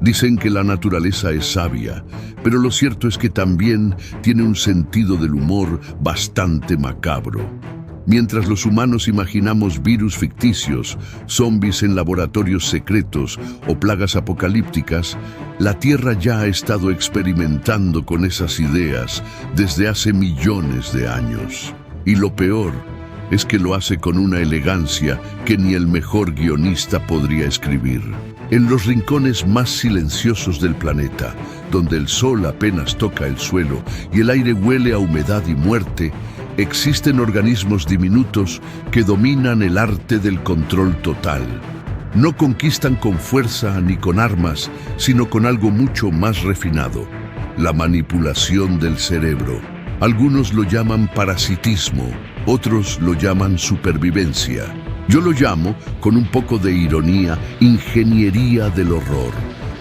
Dicen que la naturaleza es sabia, pero lo cierto es que también tiene un sentido del humor bastante macabro. Mientras los humanos imaginamos virus ficticios, zombies en laboratorios secretos o plagas apocalípticas, la Tierra ya ha estado experimentando con esas ideas desde hace millones de años. Y lo peor es que lo hace con una elegancia que ni el mejor guionista podría escribir. En los rincones más silenciosos del planeta, donde el sol apenas toca el suelo y el aire huele a humedad y muerte, existen organismos diminutos que dominan el arte del control total. No conquistan con fuerza ni con armas, sino con algo mucho más refinado: la manipulación del cerebro. Algunos lo llaman parasitismo, otros lo llaman supervivencia. Yo lo llamo, con un poco de ironía, ingeniería del horror.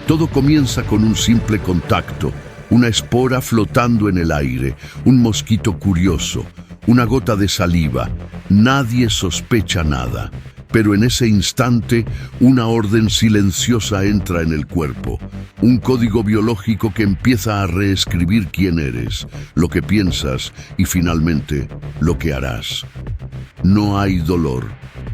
Todo comienza con un simple contacto, una espora flotando en el aire, un mosquito curioso, una gota de saliva. Nadie sospecha nada, pero en ese instante una orden silenciosa entra en el cuerpo, un código biológico que empieza a reescribir quién eres, lo que piensas y finalmente lo que harás. No hay dolor,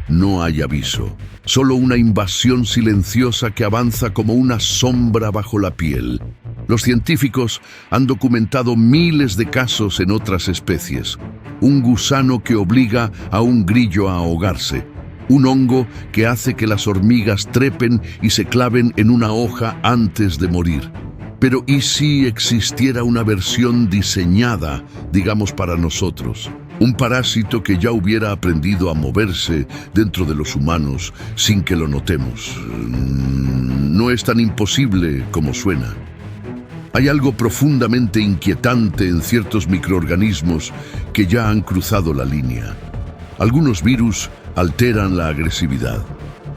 no hay aviso, solo una invasión silenciosa que avanza como una sombra bajo la piel. Los científicos han documentado miles de casos en otras especies. Un gusano que obliga a un grillo a ahogarse. Un hongo que hace que las hormigas trepen y se claven en una hoja antes de morir. Pero ¿y si existiera una versión diseñada, digamos, para nosotros? Un parásito que ya hubiera aprendido a moverse dentro de los humanos sin que lo notemos. No es tan imposible como suena. Hay algo profundamente inquietante en ciertos microorganismos que ya han cruzado la línea. Algunos virus alteran la agresividad.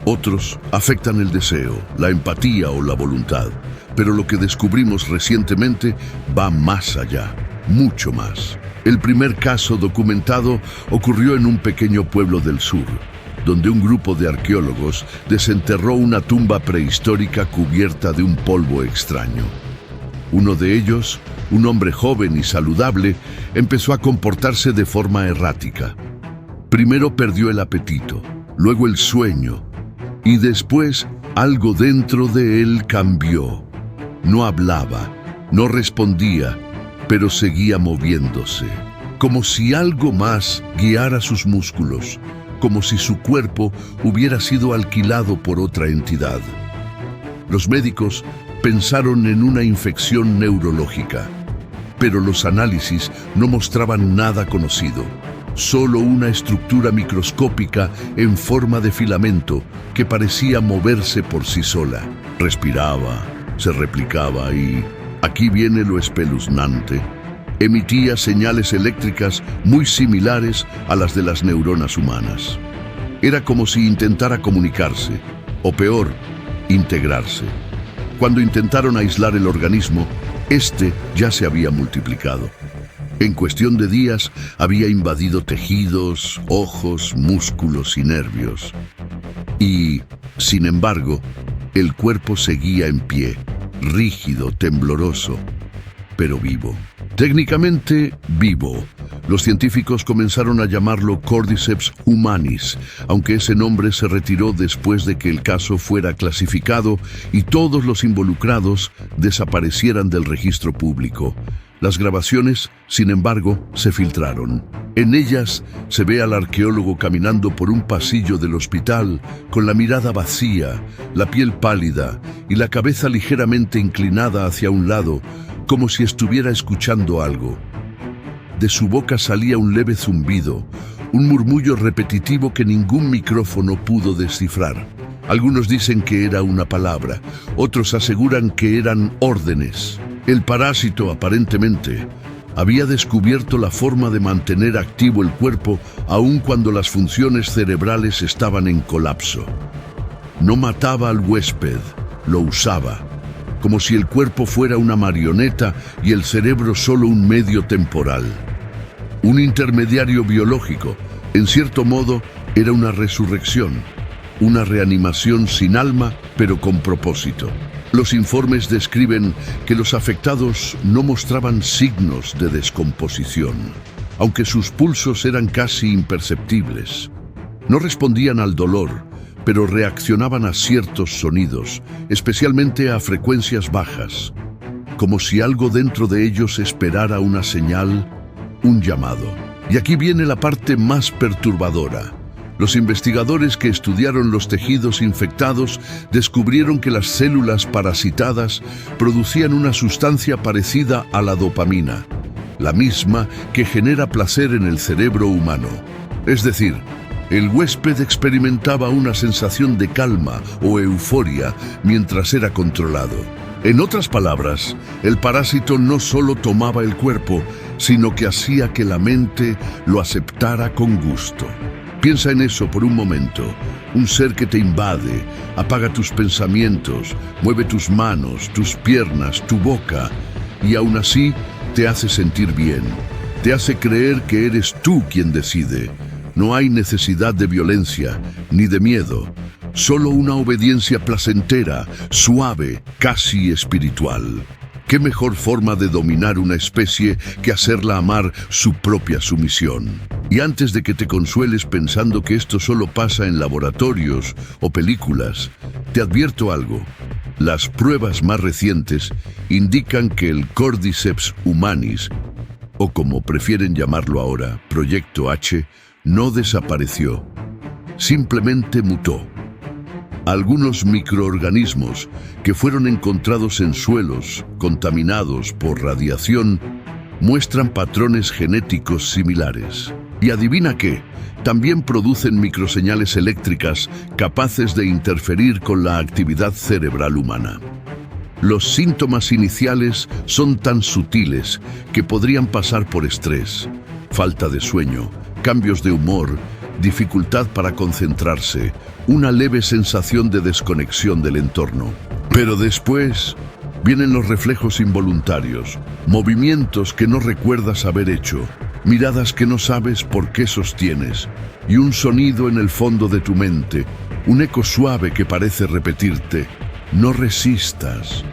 Otros afectan el deseo, la empatía o la voluntad. Pero lo que descubrimos recientemente va más allá, mucho más. El primer caso documentado ocurrió en un pequeño pueblo del sur, donde un grupo de arqueólogos desenterró una tumba prehistórica cubierta de un polvo extraño. Uno de ellos, un hombre joven y saludable, empezó a comportarse de forma errática. Primero perdió el apetito, luego el sueño, y después algo dentro de él cambió. No hablaba, no respondía, pero seguía moviéndose, como si algo más guiara sus músculos, como si su cuerpo hubiera sido alquilado por otra entidad. Los médicos pensaron en una infección neurológica, pero los análisis no mostraban nada conocido, solo una estructura microscópica en forma de filamento que parecía moverse por sí sola. Respiraba, se replicaba y, aquí viene lo espeluznante, emitía señales eléctricas muy similares a las de las neuronas humanas. Era como si intentara comunicarse, o peor, integrarse. Cuando intentaron aislar el organismo, este ya se había multiplicado. En cuestión de días había invadido tejidos, ojos, músculos y nervios. Y, sin embargo, el cuerpo seguía en pie, rígido, tembloroso, pero vivo. Técnicamente vivo. Los científicos comenzaron a llamarlo Cordyceps humanis, aunque ese nombre se retiró después de que el caso fuera clasificado y todos los involucrados desaparecieran del registro público. Las grabaciones, sin embargo, se filtraron. En ellas se ve al arqueólogo caminando por un pasillo del hospital con la mirada vacía, la piel pálida y la cabeza ligeramente inclinada hacia un lado, como si estuviera escuchando algo. De su boca salía un leve zumbido, un murmullo repetitivo que ningún micrófono pudo descifrar. Algunos dicen que era una palabra, otros aseguran que eran órdenes. El parásito, aparentemente, había descubierto la forma de mantener activo el cuerpo aun cuando las funciones cerebrales estaban en colapso. No mataba al huésped, lo usaba, como si el cuerpo fuera una marioneta y el cerebro solo un medio temporal. Un intermediario biológico, en cierto modo, era una resurrección, una reanimación sin alma, pero con propósito. Los informes describen que los afectados no mostraban signos de descomposición, aunque sus pulsos eran casi imperceptibles. No respondían al dolor, pero reaccionaban a ciertos sonidos, especialmente a frecuencias bajas, como si algo dentro de ellos esperara una señal, un llamado. Y aquí viene la parte más perturbadora. Los investigadores que estudiaron los tejidos infectados descubrieron que las células parasitadas producían una sustancia parecida a la dopamina, la misma que genera placer en el cerebro humano. Es decir, el huésped experimentaba una sensación de calma o euforia mientras era controlado. En otras palabras, el parásito no solo tomaba el cuerpo, sino que hacía que la mente lo aceptara con gusto. Piensa en eso por un momento. Un ser que te invade, apaga tus pensamientos, mueve tus manos, tus piernas, tu boca, y aún así te hace sentir bien. Te hace creer que eres tú quien decide. No hay necesidad de violencia, ni de miedo. Solo una obediencia placentera, suave, casi espiritual. ¿Qué mejor forma de dominar una especie que hacerla amar su propia sumisión? Y antes de que te consueles pensando que esto solo pasa en laboratorios o películas, te advierto algo. Las pruebas más recientes indican que el Cordyceps humanis, o como prefieren llamarlo ahora, Proyecto H, no desapareció, simplemente mutó. Algunos microorganismos que fueron encontrados en suelos contaminados por radiación muestran patrones genéticos similares. Y adivina qué, también producen microseñales eléctricas capaces de interferir con la actividad cerebral humana. Los síntomas iniciales son tan sutiles que podrían pasar por estrés, falta de sueño, cambios de humor, dificultad para concentrarse, una leve sensación de desconexión del entorno. Pero después vienen los reflejos involuntarios, movimientos que no recuerdas haber hecho, miradas que no sabes por qué sostienes, y un sonido en el fondo de tu mente, un eco suave que parece repetirte: no resistas.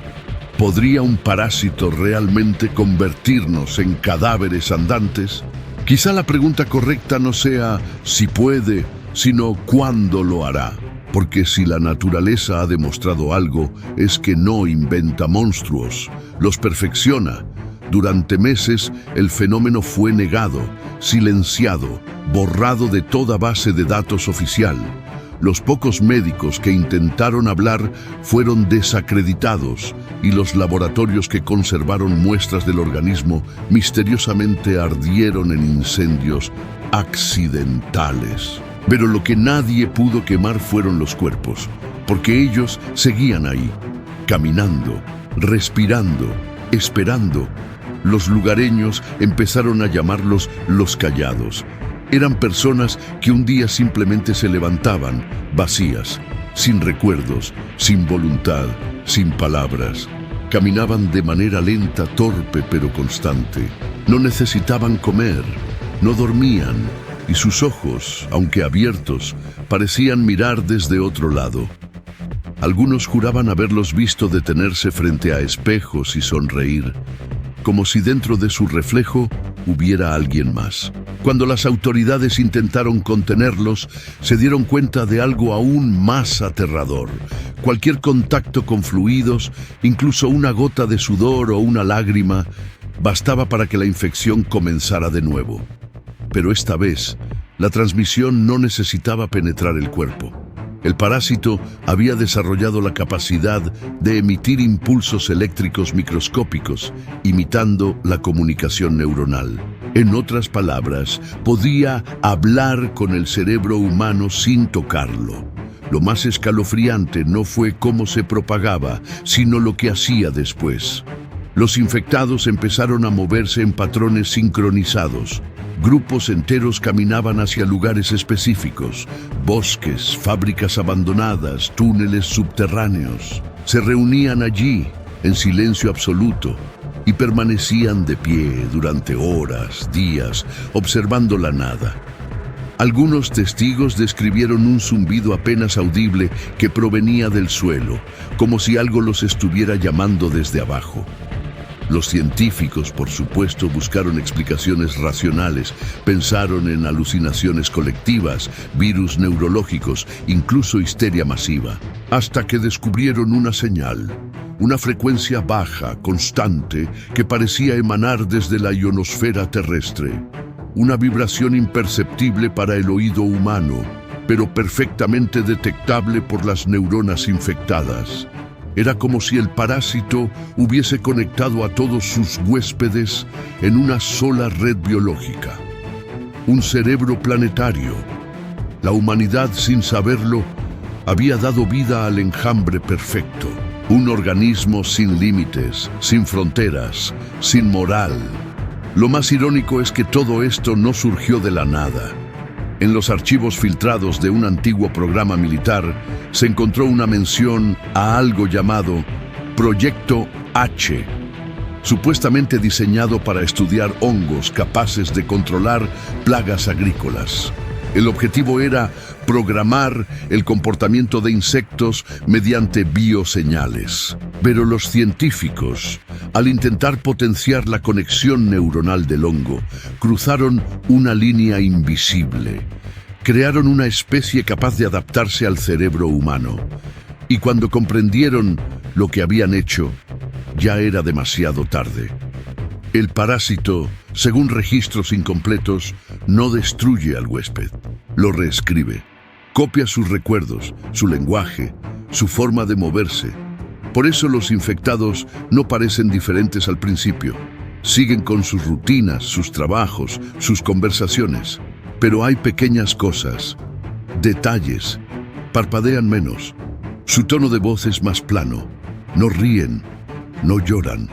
¿Podría un parásito realmente convertirnos en cadáveres andantes? Quizá la pregunta correcta no sea si puede, sino cuándo lo hará. Porque si la naturaleza ha demostrado algo, es que no inventa monstruos, los perfecciona. Durante meses, el fenómeno fue negado, silenciado, borrado de toda base de datos oficial. Los pocos médicos que intentaron hablar fueron desacreditados y los laboratorios que conservaron muestras del organismo misteriosamente ardieron en incendios accidentales. Pero lo que nadie pudo quemar fueron los cuerpos, porque ellos seguían ahí, caminando, respirando, esperando. Los lugareños empezaron a llamarlos los callados. Eran personas que un día simplemente se levantaban, vacías, sin recuerdos, sin voluntad, sin palabras. Caminaban de manera lenta, torpe pero constante. No necesitaban comer, no dormían, y sus ojos, aunque abiertos, parecían mirar desde otro lado. Algunos juraban haberlos visto detenerse frente a espejos y sonreír, como si dentro de su reflejo hubiera alguien más. Cuando las autoridades intentaron contenerlos, se dieron cuenta de algo aún más aterrador. Cualquier contacto con fluidos, incluso una gota de sudor o una lágrima, bastaba para que la infección comenzara de nuevo. Pero esta vez, la transmisión no necesitaba penetrar el cuerpo. El parásito había desarrollado la capacidad de emitir impulsos eléctricos microscópicos, imitando la comunicación neuronal. En otras palabras, podía hablar con el cerebro humano sin tocarlo. Lo más escalofriante no fue cómo se propagaba, sino lo que hacía después. Los infectados empezaron a moverse en patrones sincronizados. Grupos enteros caminaban hacia lugares específicos, bosques, fábricas abandonadas, túneles subterráneos. Se reunían allí, en silencio absoluto, y permanecían de pie durante horas, días, observando la nada. Algunos testigos describieron un zumbido apenas audible que provenía del suelo, como si algo los estuviera llamando desde abajo. Los científicos, por supuesto, buscaron explicaciones racionales, pensaron en alucinaciones colectivas, virus neurológicos, incluso histeria masiva, hasta que descubrieron una señal, una frecuencia baja, constante, que parecía emanar desde la ionosfera terrestre. Una vibración imperceptible para el oído humano, pero perfectamente detectable por las neuronas infectadas. Era como si el parásito hubiese conectado a todos sus huéspedes en una sola red biológica. Un cerebro planetario. La humanidad, sin saberlo, había dado vida al enjambre perfecto. Un organismo sin límites, sin fronteras, sin moral. Lo más irónico es que todo esto no surgió de la nada. En los archivos filtrados de un antiguo programa militar se encontró una mención a algo llamado Proyecto H, supuestamente diseñado para estudiar hongos capaces de controlar plagas agrícolas. El objetivo era programar el comportamiento de insectos mediante bioseñales. Pero los científicos, al intentar potenciar la conexión neuronal del hongo, cruzaron una línea invisible. Crearon una especie capaz de adaptarse al cerebro humano. Y cuando comprendieron lo que habían hecho, ya era demasiado tarde. El parásito, según registros incompletos, no destruye al huésped, lo reescribe. Copia sus recuerdos, su lenguaje, su forma de moverse. Por eso los infectados no parecen diferentes al principio. Siguen con sus rutinas, sus trabajos, sus conversaciones. Pero hay pequeñas cosas, detalles. Parpadean menos. Su tono de voz es más plano. No ríen, no lloran.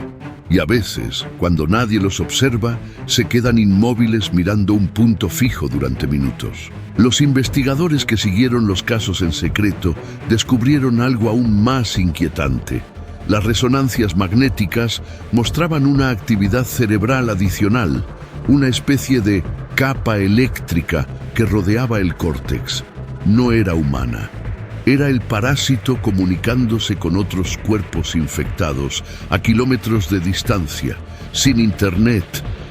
Y a veces, cuando nadie los observa, se quedan inmóviles mirando un punto fijo durante minutos. Los investigadores que siguieron los casos en secreto descubrieron algo aún más inquietante. Las resonancias magnéticas mostraban una actividad cerebral adicional, una especie de capa eléctrica que rodeaba el córtex. No era humana. Era el parásito comunicándose con otros cuerpos infectados a kilómetros de distancia, sin internet,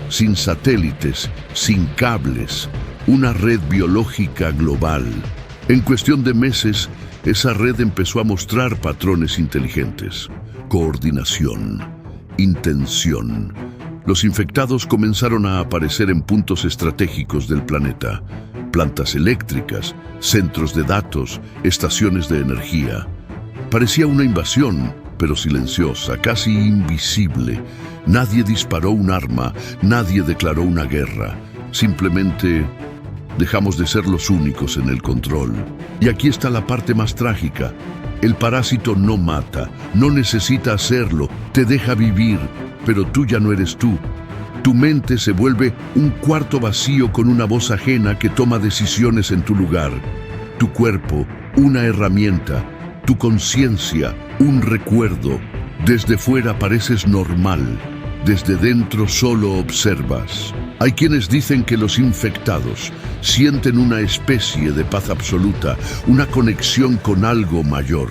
sin satélites, sin cables, una red biológica global. En cuestión de meses, esa red empezó a mostrar patrones inteligentes, coordinación, intención. Los infectados comenzaron a aparecer en puntos estratégicos del planeta. Plantas eléctricas, centros de datos, estaciones de energía. Parecía una invasión, pero silenciosa, casi invisible. Nadie disparó un arma, nadie declaró una guerra. Simplemente dejamos de ser los únicos en el control. Y aquí está la parte más trágica. El parásito no mata, no necesita hacerlo, te deja vivir, pero tú ya no eres tú. Tu mente se vuelve un cuarto vacío con una voz ajena que toma decisiones en tu lugar. Tu cuerpo, una herramienta. Tu conciencia, un recuerdo. Desde fuera pareces normal. Desde dentro solo observas. Hay quienes dicen que los infectados sienten una especie de paz absoluta, una conexión con algo mayor.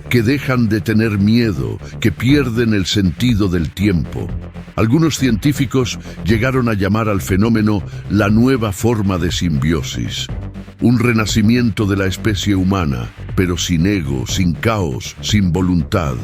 Que dejan de tener miedo, que pierden el sentido del tiempo. Algunos científicos llegaron a llamar al fenómeno la nueva forma de simbiosis. Un renacimiento de la especie humana, pero sin ego, sin caos, sin voluntad.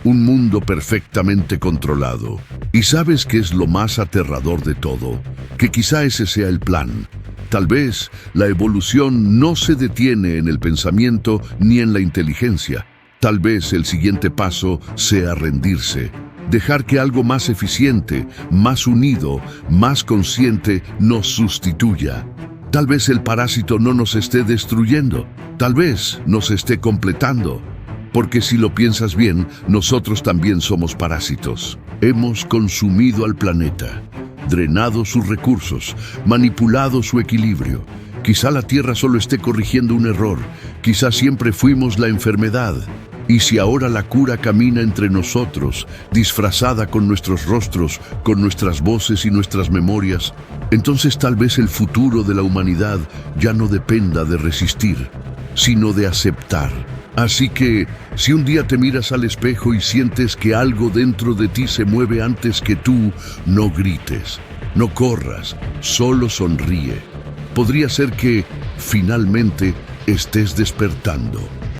Un mundo perfectamente controlado. ¿Y sabes qué es lo más aterrador de todo? Que quizá ese sea el plan. Tal vez la evolución no se detiene en el pensamiento ni en la inteligencia. Tal vez el siguiente paso sea rendirse. Dejar que algo más eficiente, más unido, más consciente nos sustituya. Tal vez el parásito no nos esté destruyendo, tal vez nos esté completando. Porque si lo piensas bien, nosotros también somos parásitos. Hemos consumido al planeta, drenado sus recursos, manipulado su equilibrio. Quizá la Tierra solo esté corrigiendo un error, quizá siempre fuimos la enfermedad. Y si ahora la cura camina entre nosotros, disfrazada con nuestros rostros, con nuestras voces y nuestras memorias, entonces tal vez el futuro de la humanidad ya no dependa de resistir, sino de aceptar. Así que, si un día te miras al espejo y sientes que algo dentro de ti se mueve antes que tú, no grites, no corras, solo sonríe. Podría ser que, finalmente, estés despertando.